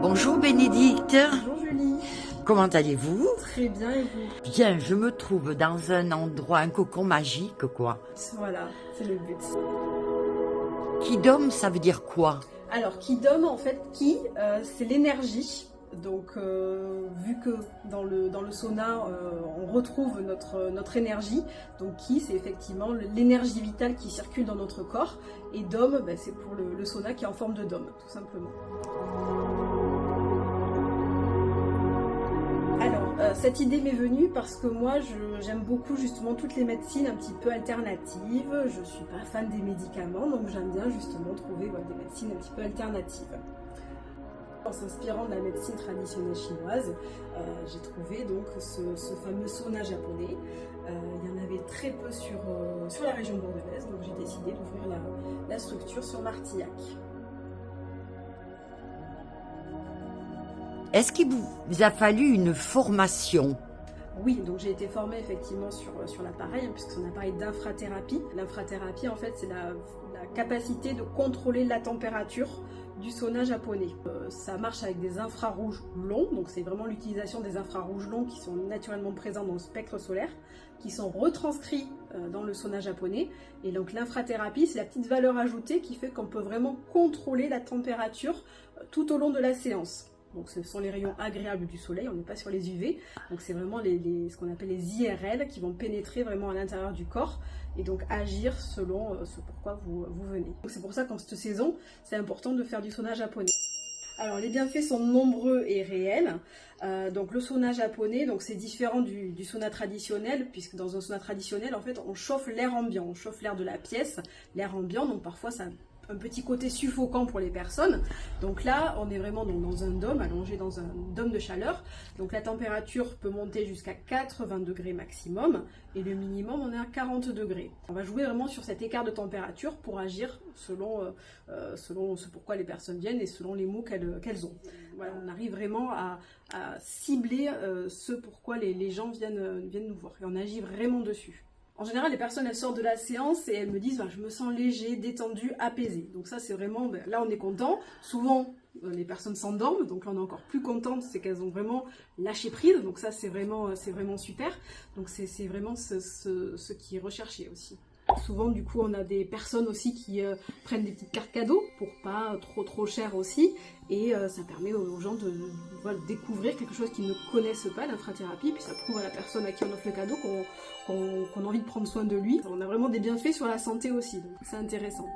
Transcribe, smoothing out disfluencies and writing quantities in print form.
Bonjour Bénédicte. Bonjour Julie. Comment allez-vous? Très bien et vous? Bien, je me trouve dans un endroit, un cocon magique quoi. Voilà, c'est le but. Kidom, ça veut dire quoi? Alors Kidom en fait, c'est l'énergie. Donc vu que dans le sauna on retrouve notre énergie, donc Ki c'est effectivement l'énergie vitale qui circule dans notre corps, et Dom c'est pour le sauna qui est en forme de dôme tout simplement. Alors cette idée m'est venue parce que moi j'aime beaucoup justement toutes les médecines un petit peu alternatives. Je suis pas fan des médicaments, donc j'aime bien justement trouver des médecines un petit peu alternatives. En s'inspirant de la médecine traditionnelle chinoise, j'ai trouvé donc ce fameux sauna japonais. Il y en avait très peu sur la région bordelaise, donc j'ai décidé d'ouvrir la structure sur Martillac. Est-ce qu'il vous a fallu une formation? Oui, donc j'ai été formée effectivement sur l'appareil, puisque c'est un appareil d'infrathérapie. L'infrathérapie, en fait, c'est la capacité de contrôler la température du sauna japonais. Ça marche avec des infrarouges longs, donc c'est vraiment l'utilisation des infrarouges longs qui sont naturellement présents dans le spectre solaire, qui sont retranscrits dans le sauna japonais. Et donc l'infrathérapie, c'est la petite valeur ajoutée qui fait qu'on peut vraiment contrôler la température tout au long de la séance. Donc ce sont les rayons agréables du soleil, on n'est pas sur les UV, donc c'est vraiment ce qu'on appelle les IRL qui vont pénétrer vraiment à l'intérieur du corps et donc agir selon ce pourquoi vous venez. C'est pour ça qu'en cette saison, c'est important de faire du sauna japonais. Alors les bienfaits sont nombreux et réels. Donc le sauna japonais, donc c'est différent du sauna traditionnel, puisque dans un sauna traditionnel, en fait, on chauffe l'air ambiant, on chauffe l'air de la pièce, l'air ambiant, donc parfois ça un petit côté suffocant pour les personnes. Donc là, on est vraiment dans un dôme, allongé dans un dôme de chaleur. Donc la température peut monter jusqu'à 80 degrés maximum, et le minimum, on est à 40 degrés. On va jouer vraiment sur cet écart de température pour agir selon ce pourquoi les personnes viennent et selon les mots qu'elles ont. Voilà, on arrive vraiment à cibler ce pourquoi les gens viennent nous voir, et on agit vraiment dessus. En général, les personnes, elles sortent de la séance et elles me disent je me sens léger, détendu, apaisé. Donc ça, c'est vraiment, là, on est content. Souvent, les personnes s'endorment, donc là, on est encore plus contente, c'est qu'elles ont vraiment lâché prise. Donc ça, c'est vraiment super. Donc c'est vraiment ce qui est recherché aussi. Souvent, du coup, on a des personnes aussi qui prennent des petites cartes cadeaux pour pas trop cher aussi. Et ça permet aux gens de découvrir quelque chose qu'ils ne connaissent pas, l'infrathérapie. Puis ça prouve à la personne à qui on offre le cadeau qu'on a envie de prendre soin de lui. On a vraiment des bienfaits sur la santé aussi, donc c'est intéressant.